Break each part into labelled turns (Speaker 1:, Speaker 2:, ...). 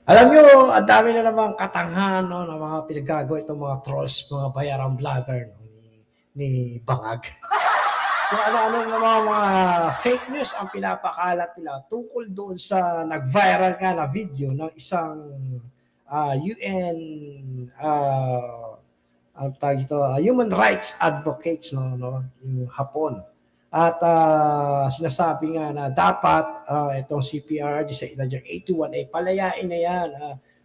Speaker 1: Alam nyo, ang dami na namang katangahan, no, ng mga pinagagawa itong mga trolls, mga bayarang vlogger, no, ni Bangag. Kung ano-ano na mga fake news ang pinapakalat nila tungkol doon sa nag-viral nga na video ng isang UN ang tawag ito, human rights advocates, no, yung Hapon. At sinasabi nga na dapat itong CPRD sa edad ng 81 ay palayain na yan.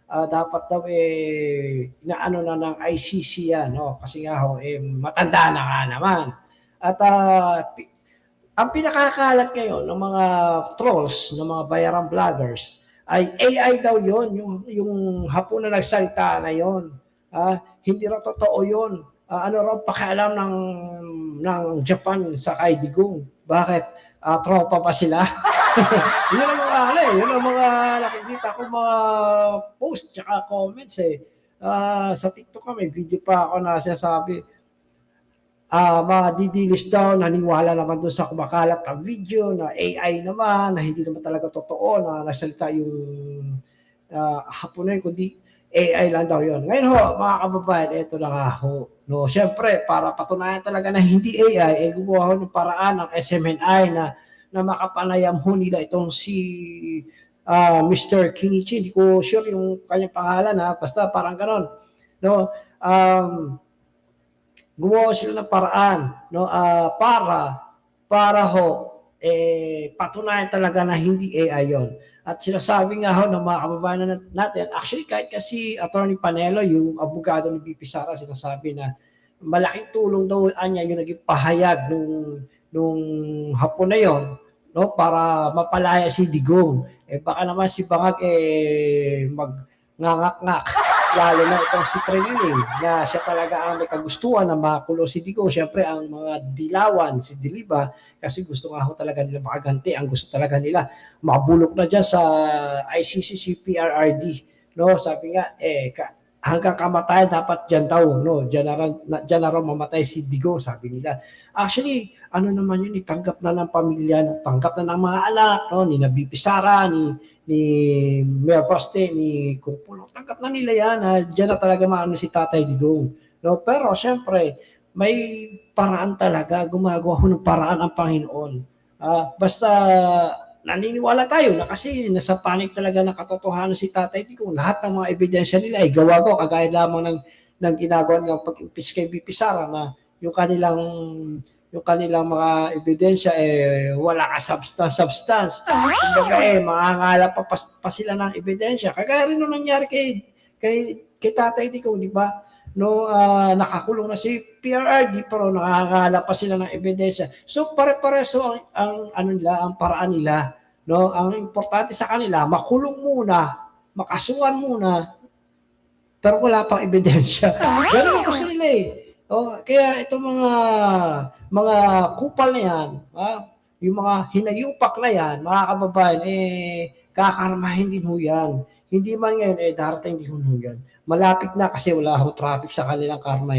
Speaker 1: Dapat daw inaano na ng ICC yan, no? Kasi nga ho, matanda na nga naman. At ang pinakakalat ngayon ng mga trolls, ng mga bayarang vloggers, ay AI daw yon, yung Hapon na nagsalita na yon. Hindi raw totoo yun. Ano raw pakialam ng Japan sa kay Digong? Bakit? Tropa pa sila? Yun ang mga yun ang mga nakikita ko mga post tsaka comments sa TikTok may video pa ako na sinasabi, mga didilis daw, naniwala naman doon sa kumakalat ang video na AI naman, na hindi naman talaga totoo na nasalita yung Haponin, kundi AI lang daw yun. Ngayon ho, mga kababayan, ito na nga ho. No, Siyempre, para patunayan talaga na hindi AI, gumawa ho ng paraan ng SMNI na makapanayam ho nila itong si Mr. Kinichi. Hindi ko sure yung kanyang pangalan, basta parang ganon. No, gumawa sila ng paraan, no, para ho patunayan talaga na hindi AI yon. At sinasabi nga ho ng mga kababayan natin, actually kahit kasi Attorney Panelo, yung abogado ni BP Sara, sinasabi na malaking tulong daw niya yung naging pahayag nung Hapon na yon, no, para mapalaya si Digong. Baka naman si Bangag ngangak-ngak, lalo na itong si Trinity, na siya talaga ang may kagustuhan na makulo si Digong. Siyempre, ang mga dilawan, si Diliba, kasi gusto nga ho talaga nila makaganti. Ang gusto talaga nila, mabulok na dyan sa ICC CPRRD. No, sabi nga, hanggang kamatayan dapat dyan daw, no? Dyan na raw mamatay si Digong, sabi nila. Actually, ano naman yun, tanggap na ng pamilya, tanggap na ng mga anak, no? Ni Bibi Sara, ni Mayor Baste, ni Kumpulo. Tanggap na nila yan, dyan na talaga maano si Tatay Digong. No? Pero siyempre, may paraan talaga, gumagawa ho ng paraan ang Panginoon. Basta naniniwala tayo na kasi nasa panig talaga ng katotohanan si Tatay Digong. Lahat ng mga ebidensya nila ay gawa-gawa, kagaya lamang ng ginagawa ng pag-impeach kay BP Sara na yung kanilang mga ebidensya wala ka substance. Kumbaga maangalap pa sila ng ebidensya. Kagaya rin nung nangyari kay Tatay Digong, di ba? No, nakakulong na si PRRD pero nakakalap pa sila ng ebidensya. So pare-pareho ang paraan nila, no? Ang importante sa kanila, makulong muna, makasuhan muna, pero wala pang ebidensya. Ganun ang gusto nila kaya itong mga kupal na yan, yung mga hinayupak na yan, mga kababayan, kakarmahin din ho yan. Hindi man ngayon, darating din ho yan. Malapit na kasi wala ho traffic sa kanilang karma.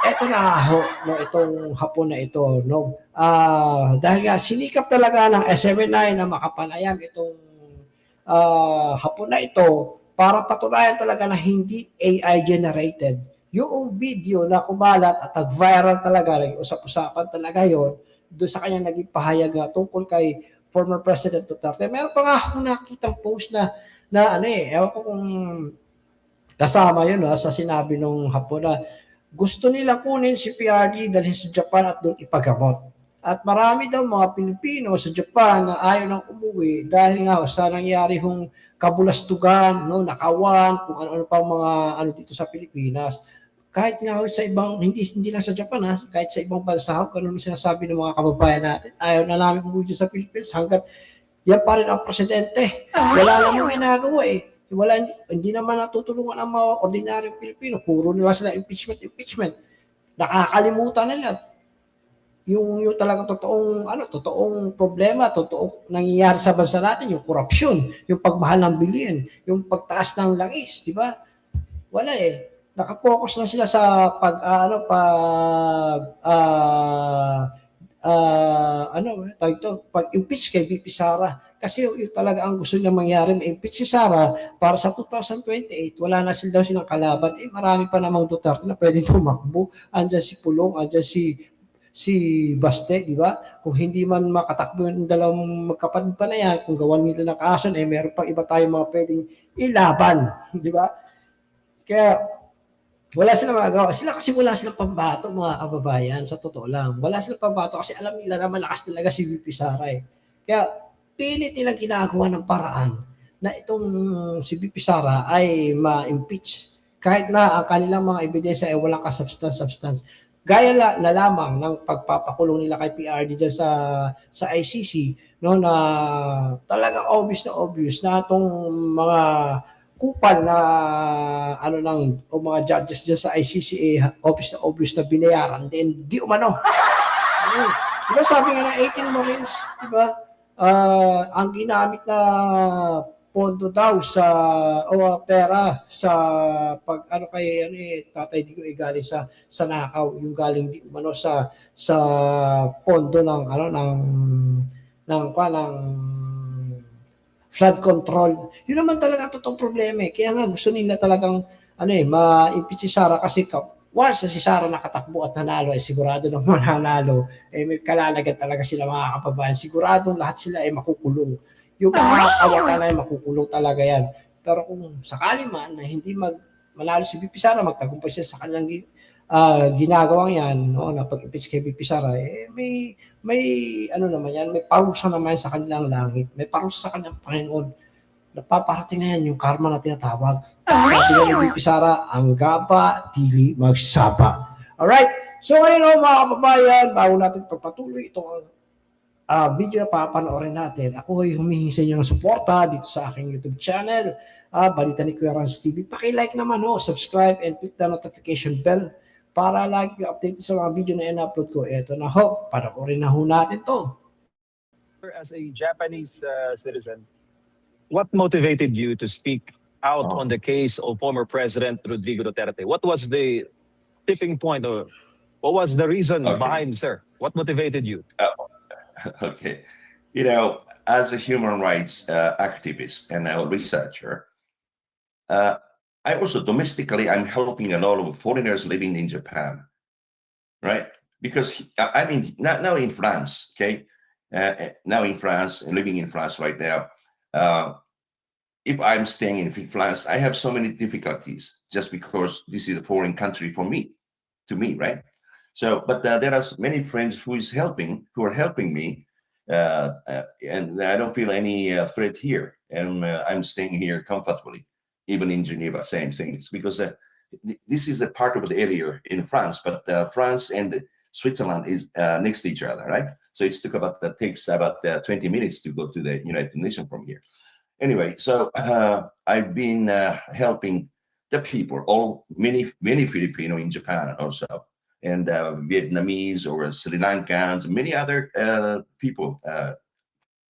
Speaker 1: Ito na ho, no, itong Hapon na ito, no. Dahil nga sinikap talaga ng SMNI na makapanayam itong Hapon na ito para patunayan talaga na hindi AI generated. Yung video na kumalat at nag-viral talaga, nag-usap-usapan talaga yon doon sa kanyang naging pahayag tungkol kay former President Duterte. Meron pa nga akong nakitang post na ewan ko kung kasama yun sa sinabi ng Hapon na gusto nila kunin si PRD dalhin sa Japan at doon ipagamot. At marami daw mga Pilipino sa Japan na ayaw nang umuwi dahil nga sa nangyari hong kabulastugan, no, nakawan, kung ano-ano pang mga dito sa Pilipinas. Kahit nga sa ibang, hindi lang sa Japan, kahit sa ibang bansa, ganun sinasabi ng mga kababayan natin, ayaw na namin umuwi sa Pilipinas hanggat yan pa rin ang presidente. Wala namang ginagawa hindi naman natutulungan ang mga ordinaryong Pilipino. Puro nila sila impeachment. Nakakalimutan nila yung talagang totoong problema, totoong nangyayari sa bansa natin, yung korupsyon, yung pagmahal ng bilihin, yung pagtaas ng langis, di ba? Wala Nakapokus na sila sa tawag ito, pag-impeach kay VP Sara. Kasi yun talaga ang gusto niya mangyari, ma-impeach si Sara para sa 2028, wala na daw silang kalaban. Eh, marami pa namang Duterte na pwedeng tumakbo. Andiyan si Pulong, andiyan si Baste, di ba? Kung hindi man makatakbo yung dalawang magkapatid pa na yan, kung gawan nila ng kaso, eh, meron pang iba tayong mga pwedeng ilaban, di ba? Kaya wala silang magagawa. Sila kasi wala silang pambato, mga kababayan, sa totoo lang. Wala silang pambato kasi alam nila na malakas talaga si VP Sara eh. Kaya pilit nilang ginagawa ng paraan na itong si VP Sara ay ma-impeach. Kahit na ang kanilang mga ebidensya ay walang kasubstance-substance. Gaya na lamang ng pagpapakulong nila kay PRD dyan sa ICC, no, na talaga obvious na itong mga kupal na ano ng o mga judges dyan sa ICCA obvious na binayaran then di umano. Diba sabi nga ng 18 Marines, diba? Ang ginamit na pondo daw sa pera sa pag ano kay ano tatay di ko galing sa nakaw yung galing di umano sa pondo ng ano ng flood control. Yun naman talaga ang totoong problema eh. Kaya nga gusto nila talagang ma-impeach si Sara kasi once si Sara nakatakbo at nanalo, eh sigurado nang mananalo, eh may kalalagan talaga sila mga kababayan. Siguradong lahat sila ay makukulong. Yung mga kawatan ay makukulong talaga yan. Pero kung sakali man na hindi manalo si BP Sara, magtagumpay siya sa kanyang ginagawang yan, no, na pag-impeach kay BP Sara, eh may ano naman yan, may parusa naman sa kanilang langit, may parusa sa kanilang Panginoon. Napaparating na yan yung karma na tinatawag. Sabi ni BP Sara, ang gaba, dili magsaba. Alright? So ngayon mga kababayan, bago natin pagpatuloy itong video na papanoorin natin, ako ay humihingi sa inyo ng suporta dito sa aking YouTube channel, Balita ni Kuya Rans TV. Paki-like naman subscribe and click the notification bell para lagi update sa mga video na in-upload ko. Ito na panoorin na natin to.
Speaker 2: As a Japanese citizen, what motivated you to speak out on the case of former President Rodrigo Duterte? What was the tipping point, or what was the reason behind, sir? What motivated you?
Speaker 3: Okay. As a human rights activist and a researcher, I also domestically, I'm helping a lot of foreigners living in Japan, right? Because I mean, now in France, okay? Now in France, living in France right now, if I'm staying in France, I have so many difficulties just because this is a foreign country to me, right? So, but there are many friends who are helping me, and I don't feel any threat here, and I'm staying here comfortably, even in Geneva, same things, because this is a part of the area in France, but France and Switzerland is next to each other, right? So takes about 20 minutes to go to the United Nations from here. Anyway, so I've been helping the people, many Filipino in Japan also, and Vietnamese or Sri Lankans, many other people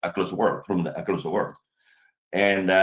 Speaker 3: across the world, across the world, and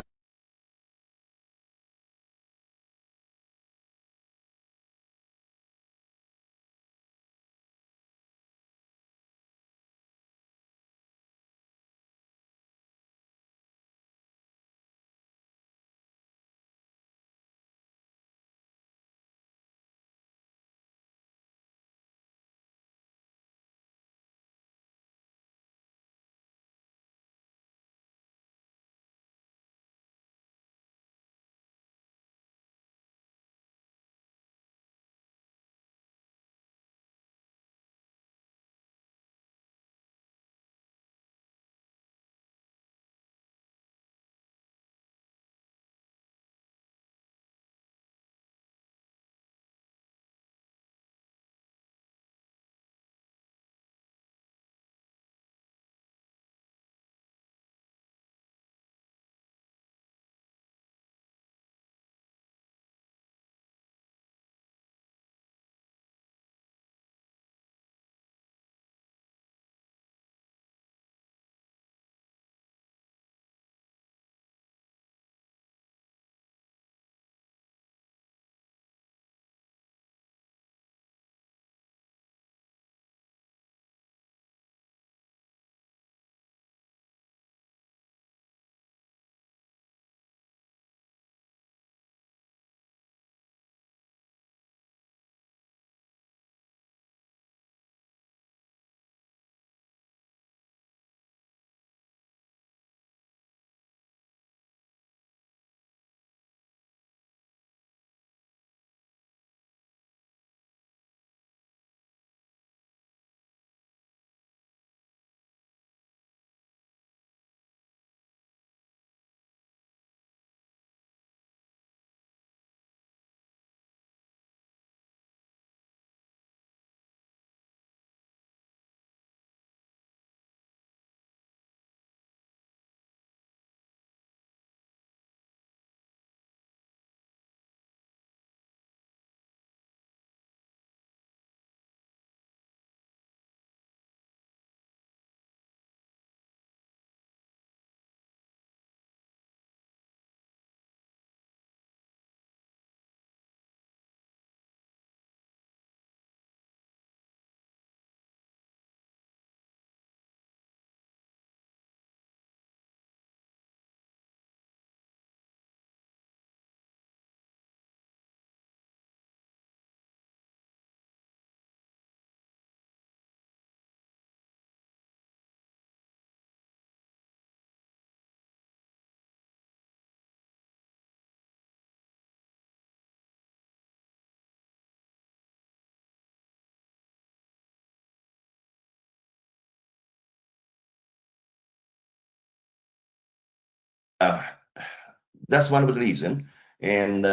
Speaker 3: that's one of the reason. And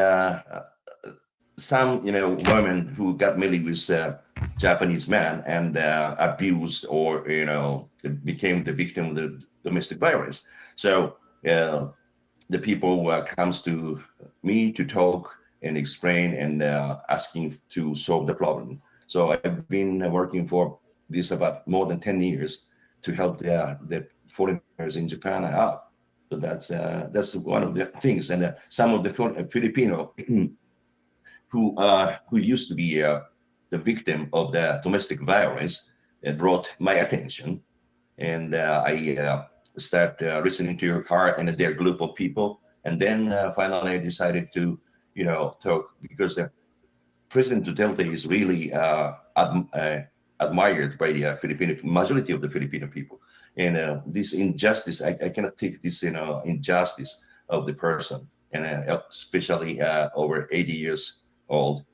Speaker 3: some, women who got married with Japanese man and abused or became the victim of the domestic violence. So the people comes to me to talk and explain and asking to solve the problem. So I've been working for this about more than 10 years to help the foreigners in Japan out. So that's one of the things. And some of the Filipino who used to be the victim of the domestic violence brought my attention, and I start listening to your heart and their group of people, and then finally I decided to talk, because the President Duterte is really admired by the Filipino majority of the Filipino people, and this injustice, I cannot take this injustice of the person, and especially over 80 years old.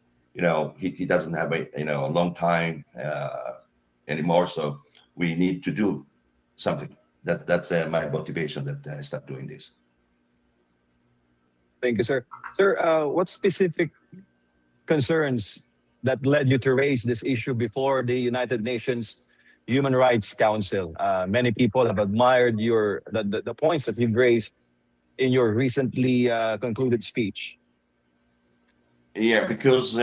Speaker 3: He doesn't have a long time anymore, so we need to do something. That's my motivation that I start doing this.
Speaker 2: Thank you, sir. Sir, what specific concerns that led you to raise this issue before the United Nations Human Rights Council? Many people have admired the points that you've raised in your recently concluded speech.
Speaker 3: Yeah, because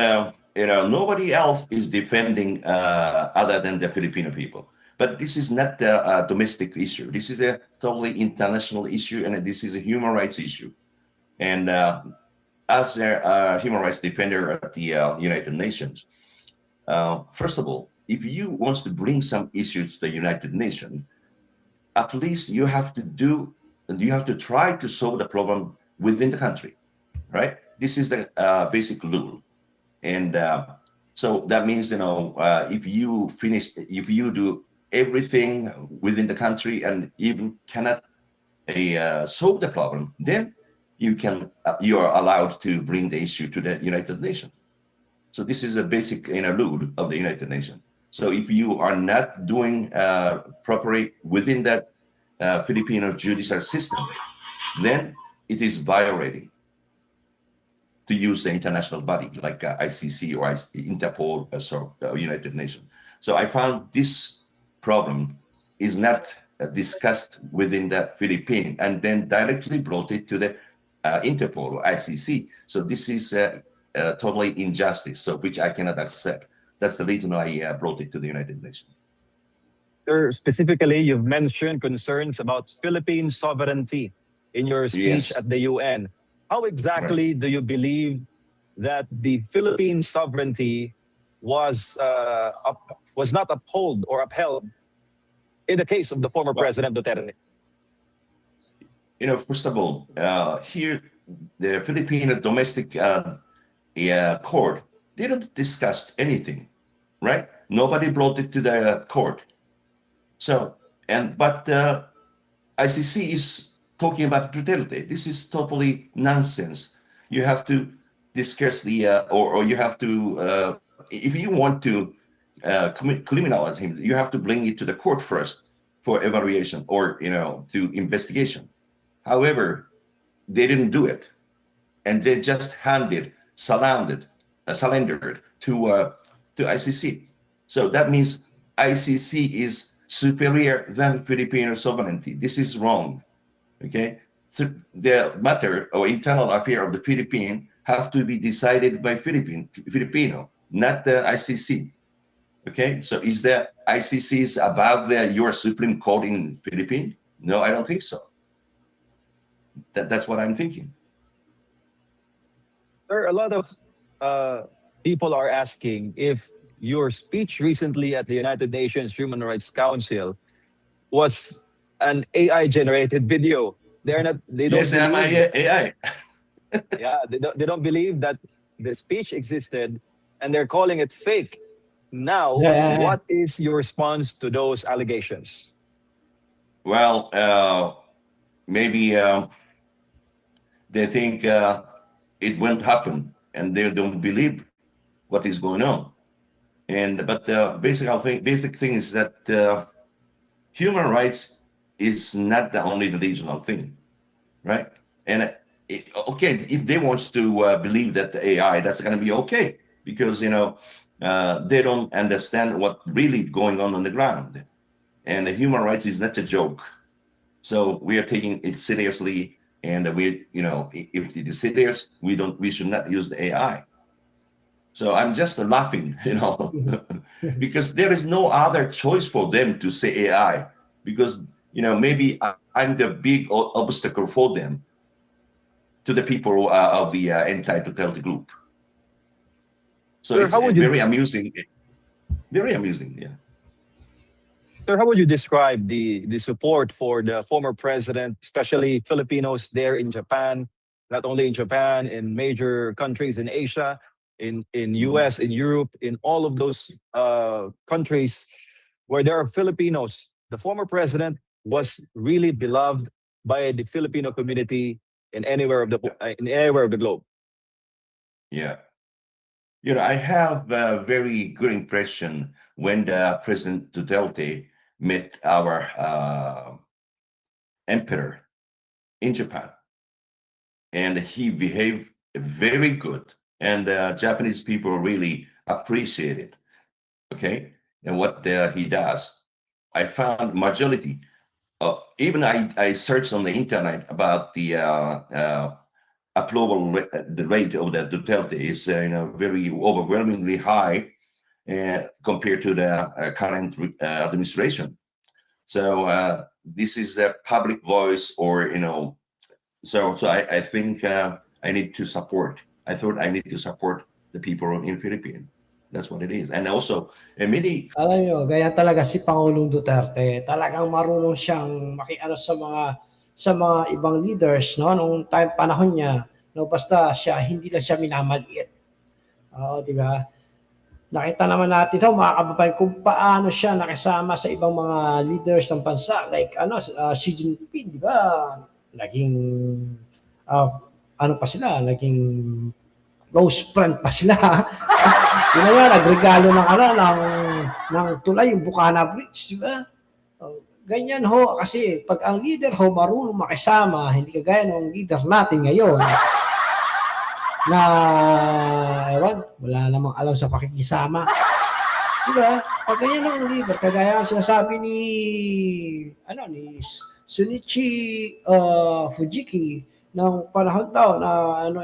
Speaker 3: nobody else is defending other than the Filipino people. But this is not a domestic issue. This is a totally international issue, and this is a human rights issue. And as a human rights defender at the United Nations, first of all, if you want to bring some issues to the United Nations, at least you have to try to solve the problem within the country, right? This is the basic rule. And so that means, if you do everything within the country and even cannot solve the problem, then you are allowed to bring the issue to the United Nations. So this is a basic rule of the United Nations. So if you are not doing properly within that Filipino judicial system, then it is violating to use the international body like ICC or Interpol, United Nations. So I found this problem is not discussed within the Philippines and then directly brought it to the Interpol or ICC. So this is totally injustice, so which I cannot accept. That's the reason I brought it to the United Nations.
Speaker 2: Sir, specifically, you've mentioned concerns about Philippine sovereignty in your speech
Speaker 3: Yes.
Speaker 2: at the UN. How exactly do you believe that the Philippine sovereignty was not upheld in the case of the former President Duterte?
Speaker 3: First of all, here the Filipino domestic court didn't discuss anything, right? Nobody brought it to the court. So, but ICC is talking about Duterte. This is totally nonsense. You have to discuss or you have to, if you want to criminalize him, you have to bring it to the court first for evaluation or, to investigation. However, they didn't do it, and they just surrendered to ICC. So that means ICC is superior than Filipino sovereignty. This is wrong. Okay, so the matter or internal affair of the Philippines have to be decided by Filipino, not the ICC. Okay, so is the ICC is above your Supreme Court in Philippines? No, I don't think so. That's what I'm thinking.
Speaker 2: Sir, a lot of people are asking if your speech recently at the United Nations Human Rights Council was an AI-generated video. They don't
Speaker 3: Yes, am I AI?
Speaker 2: Yeah, they don't believe that the speech existed, and they're calling it fake. Now,
Speaker 1: Yeah.
Speaker 2: what is your response to those allegations?
Speaker 3: Well, maybe they think it won't happen, and they don't believe what is going on. But basic thing is that human rights is not the only regional thing, right? And okay, if they wants to believe that the AI, that's going to be okay because they don't understand what really going on the ground, and the human rights is not a joke. So we are taking it seriously, and if it is serious, we should not use the AI. So I'm just laughing, because there is no other choice for them to say AI, because maybe I'm the big obstacle for them to the people of the anti-totality group. So
Speaker 2: Sir,
Speaker 3: it's
Speaker 2: how would you,
Speaker 3: very amusing, very amusing. Yeah.
Speaker 2: sir, how would you describe the support for the former president, especially Filipinos there in Japan, not only in Japan, in major countries in Asia, in US, in Europe, in all of those countries where there are Filipinos. The former president was really beloved by the Filipino community in anywhere of the globe.
Speaker 3: Yeah. I have a very good impression when the President Duterte met our emperor in Japan, and he behaved very good, and Japanese people really appreciate it. Okay, and what he does, I found majority. Even I searched on the internet about the approval the rate of the Duterte is very overwhelmingly high compared to the current administration. So this is a public voice, or so I think I need to support. I thought I need to support the people in Philippines. That's what it is, and also many.
Speaker 1: Alam niyo, ganyan talaga si Pangulong Duterte. Talagang marunong siyang makiano sa mga ibang leaders, no, nung panahon niya. No, basta siya hindi lang siya minamaliit. Oo, di ba? Nakita naman natin mga kababayan, kung paano siya nakisama sa ibang mga leaders ng bansa like Xi Jinping, di ba? Naging ah, ano pa sila, naging close friend pa sila. Yun na nga, nagregalo ng tulay yung Bukana Bridge, di ba? Ganyan kasi pag ang leader marunong makisama, hindi kagaya ng leader natin ngayon, na, wala namang alam sa pakikisama. Di ba? Pag ganyan ang leader, kagaya ang sinasabi ni Sunichi Fujiki, ng panahon daw na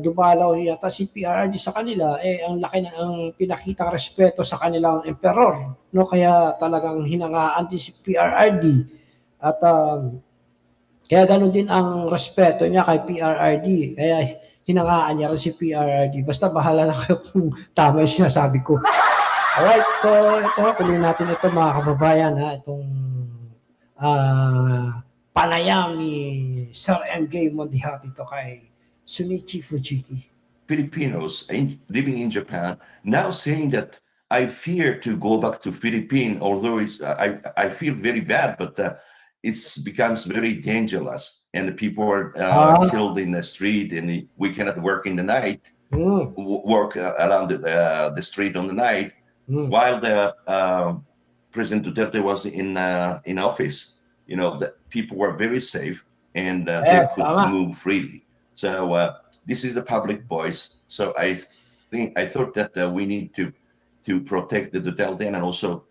Speaker 1: dumalaw yata si PRRD sa kanila, ang laki ang pinakitang respeto sa kanilang emperor, no? Kaya talagang hinangaan din si PRRD, at kaya gano'n din ang respeto niya kay PRRD, kaya hinangaan niya rin si PRRD. Basta bahala na kayo kung tama yung sinasabi ko. Alright, so ito, tuloy natin ito mga kababayan, itong panayam ni Sir MJ Mondial dito kay Sunichi Fujiki.
Speaker 3: Filipinos living in Japan now saying that I fear to go back to Philippines, although I feel very bad, but it becomes very dangerous, and the people are killed in the street, and we cannot work in the night, work around the street on the night, while the President Duterte was in office. The people were very safe, and they could move freely. So this is a public voice. So I thought that we need to protect the Duterte and also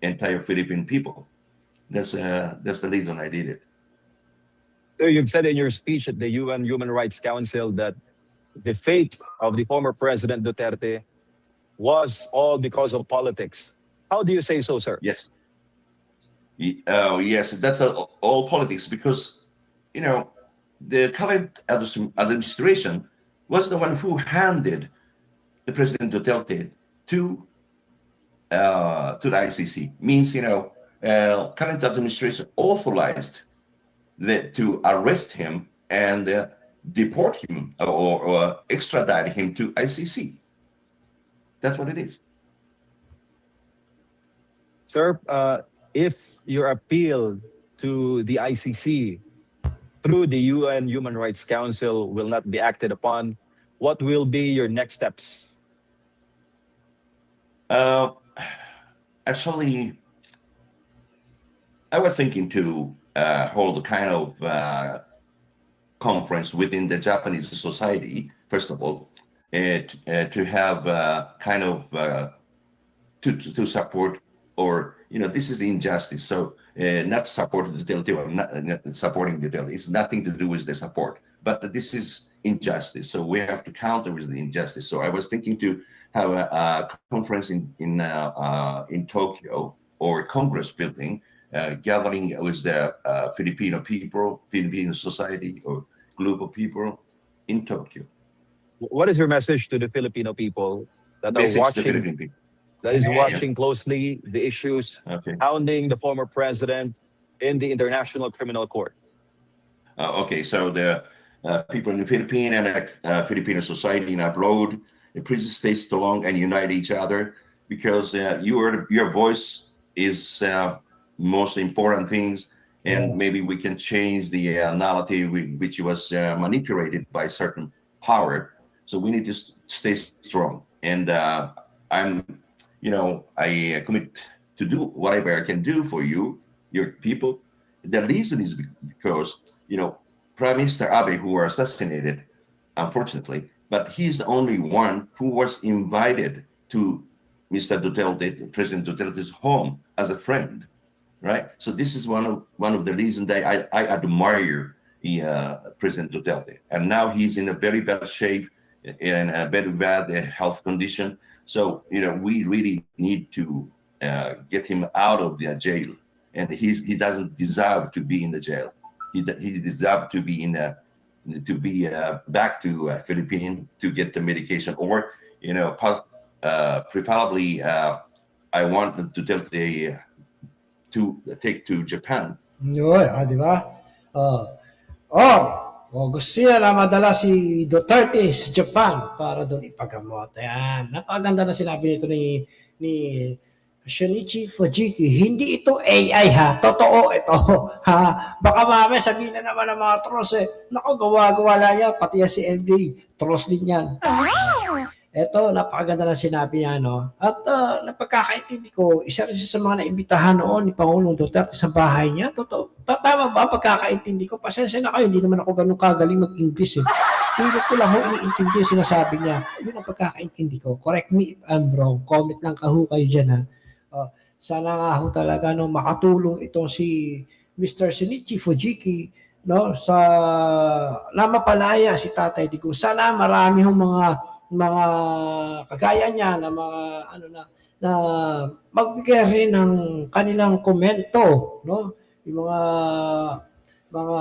Speaker 3: entire Philippine people. That's the reason I did it.
Speaker 2: So you've said in your speech at the UN Human Rights Council that the fate of the former President Duterte was all because of politics. How do you say so, sir?
Speaker 3: Yes. Yes, that's all politics, because the current administration was the one who handed the President Duterte to the ICC. Means current administration authorized to arrest him and deport him or extradite him to ICC. That's what it is.
Speaker 2: Sir, if your appeal to the ICC through the UN Human Rights Council will not be acted upon, what will be your next steps?
Speaker 3: Actually, I was thinking to hold a kind of conference within the Japanese society, first of all, to have kind of to support, or this is injustice. So not support the Duterte or not supporting the Duterte. It's nothing to do with the support, but this is injustice. So we have to counter with the injustice. So I was thinking to have a conference in Tokyo, or Congress building, gathering with the Filipino people, Filipino society, or group of people in Tokyo.
Speaker 2: What is your message to the Filipino people that are
Speaker 3: Message to
Speaker 2: watching,
Speaker 3: Philippine people.
Speaker 2: that is
Speaker 1: Yeah.
Speaker 2: watching closely the issues
Speaker 3: Okay.
Speaker 2: hounding the former president in the International Criminal Court?
Speaker 3: Okay, so the people in the Philippines and Filipino society and abroad, please stay strong and unite each other, because your voice is most important things, and
Speaker 1: Yes.
Speaker 3: maybe we can change the narrative which was manipulated by certain power. So we need to stay strong, and I commit to do whatever I can do for you, your people. The reason is because Prime Minister Abe, who were assassinated, unfortunately, but he's the only one who was invited to Mr. Duterte, President Duterte's home as a friend, right? So this is one of the reasons that I admire President Duterte. And now he's in a very bad shape, in a very bad health condition. So we really need to get him out of the jail, and he doesn't deserve to be in the jail. He deserves to be back to Philippines to get the medication, or preferably I want to take to Japan.
Speaker 1: Yun, di ba? Gusto niya na madala si Duterte sa Japan para doon ipagamot. Ayan, napakaganda na sinabi nito ni Shinichi Fujiki. Hindi ito AI ha, totoo ito. Ha? Baka mamaya sabihin na naman ng mga trolls naku, gawa-gawa lang yan, pati yan si MJ, trolls din yan. Ito, napakaganda na sinabi niya, no? At napagkakaintindi ko, isa rin siya sa mga naimbitahan noon ni Pangulong Duterte sa bahay niya. Totoo. Tama ba? Pagkakaintindi ko, pasensya na kayo, hindi naman ako ganun kagaling mag-English eh. Pilit ko lang iniintindi yung sinasabi niya. Yun ang pagkakaintindi ko. Correct me if I'm wrong. Comment lang kayo dyan ha. Sana nga ho talaga makatulong itong si Mr. Shinichi Fujiki, no, sa na mapalaya si Tatay Digong. Sana marami hong mga kagaya niya na mga na magbigay rin ng kanilang komento, no, yung mga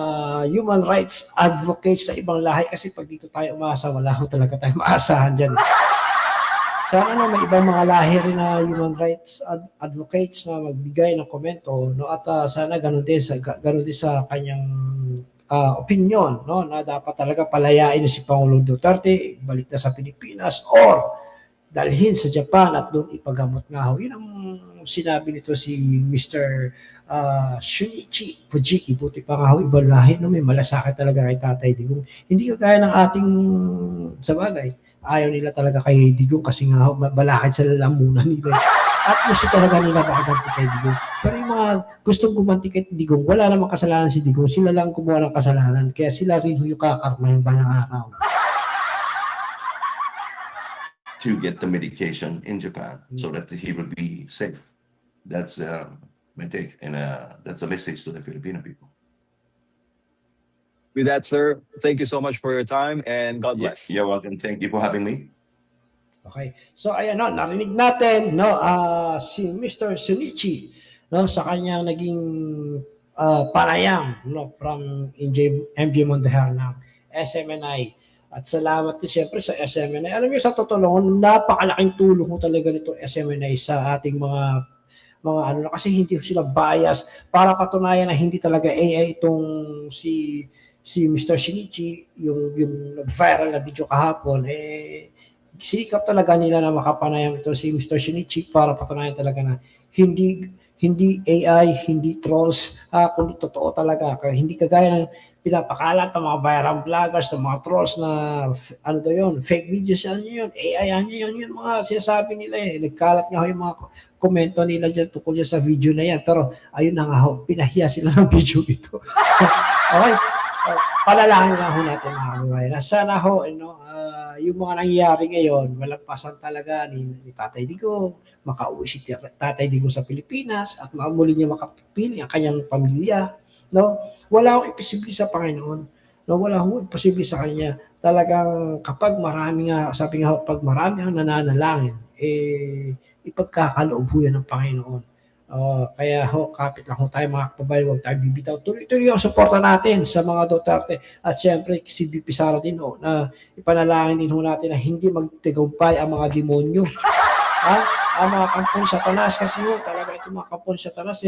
Speaker 1: human rights advocates sa ibang lahi, kasi pag dito tayo umasa, wala ho talaga tayong maasahan dyan. Sana may ibang mga lahi rin na human rights advocates na magbigay ng komento, no, at sana ganun din sa kanyang opinion, no, na dapat talaga palayain si Pangulong Duterte, balik na sa Pilipinas, or dalhin sa Japan at doon ipagamot nga ho. Yun ang sinabi nito si Mr. Shinichi Fujiki. Buti pa nga ho, ibang lahi, no, may malasakit talaga kay Tatay Digong. Hindi kagaya ng ating sa bagay. Ayaw nila talaga kay Digong kasi nga ho, balakid sa lalamunan nila. At gusto talaga nila makaganti kay Digong. Pero yung mga gustong gumanti kay Digong, wala namang kasalanan si Digong. Sila lang kumuha ng kasalanan. Kaya sila rin yung kakarma yung balang araw.
Speaker 3: To get the medication in Japan so that he will be safe. That's my take, and that's a message to the Filipino people.
Speaker 2: With that, sir, thank you so much for your time, and God bless.
Speaker 3: You're welcome. Thank you for having me.
Speaker 1: Okay. So ayan, no, narinig natin, no, si Mr. Shinichi, no, sa kanyang naging panayam, no, from MJ Mondejar ng SMNI. At salamat din siyempre sa SMNI. Alam niyo, sa totoo lang, napakalaking tulong ko talaga nito SMNI sa ating mga kasi hindi sila bias, para patunayan na hindi talaga AI itong si Mr. Shinichi, yung viral na video kahapon, sikap talaga nila na makapanayam ito si Mr. Shinichi para patunayan talaga na hindi AI, hindi trolls, kundi totoo talaga. Kaya hindi kagaya ng pinapakalat ng mga viral vloggers, ng mga trolls na ano daw yun, fake videos yan yun, AI yan yun, yun mga sinasabi nila eh. Nagkalat nga ho yung mga komento nila dyan tungkol dyan sa video na yan. Pero ayun na nga ho, pinahiya sila ng video ito. Okay, palalangin lang ho natin mga kababayan. Sana ho, yung mga nangyayari ngayon, malagpasan talaga ni Tatay Digo, makauwi si Tatay Digo sa Pilipinas at muli niya makapili ang kanyang pamilya. No? Wala akong imposible sa Panginoon. No? Wala akong imposible sa Kanya. Talagang kapag marami nga, sabi nga, pag marami ang nananalangin, ipagkakaloob ho yan ng Panginoon. Kaya ho, kapit lang ho tayo mga kababayan, huwag tayo bibitaw. Tuloy-tuloy ang suporta natin sa mga Duterte at syempre si VP Sara din ho, na ipanalangin din ho natin na hindi magtagumpay ang mga demonyo. Ang mga kampon Satanas kasi ho, talaga itong mga kampon Satanas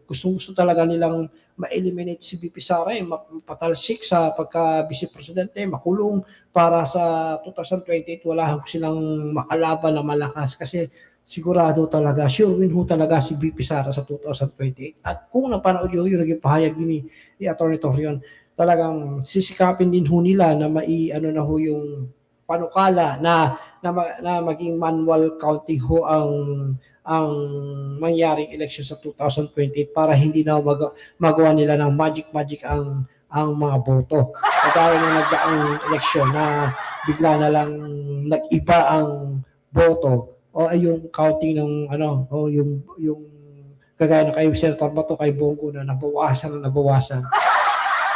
Speaker 1: gustong-gusto talaga nilang ma-eliminate si VP Sara, mapatalsik sa pagka-vice presidente, makulong para sa 2028 wala silang makalaban na malakas kasi sigurado talaga, sure win ho talaga si VP Sara sa 2028. At kung napanood nyo yung naging pahayag ni Atty. Torion, talagang sisikapin din ho nila na ano na ho yung panukala na maging manual counting ho ang mangyaring election sa 2028 para hindi na magawa nila ng magic ang mga boto. Kagaya ng nagdaang eleksyon na bigla na lang nag-iba ang boto o yung counting ng yung kagaya na kay Senator Bato, kay Bongo na nabawasan.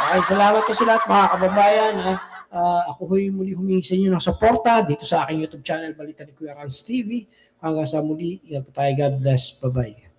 Speaker 1: Okay, salamat po sa lahat mga kababayan. Ako muli humingi sa inyo ng suporta dito sa aking YouTube channel, Balita ni Kuya Rans TV. Hanggang sa muli, ingat po tayo. God bless. Bye-bye.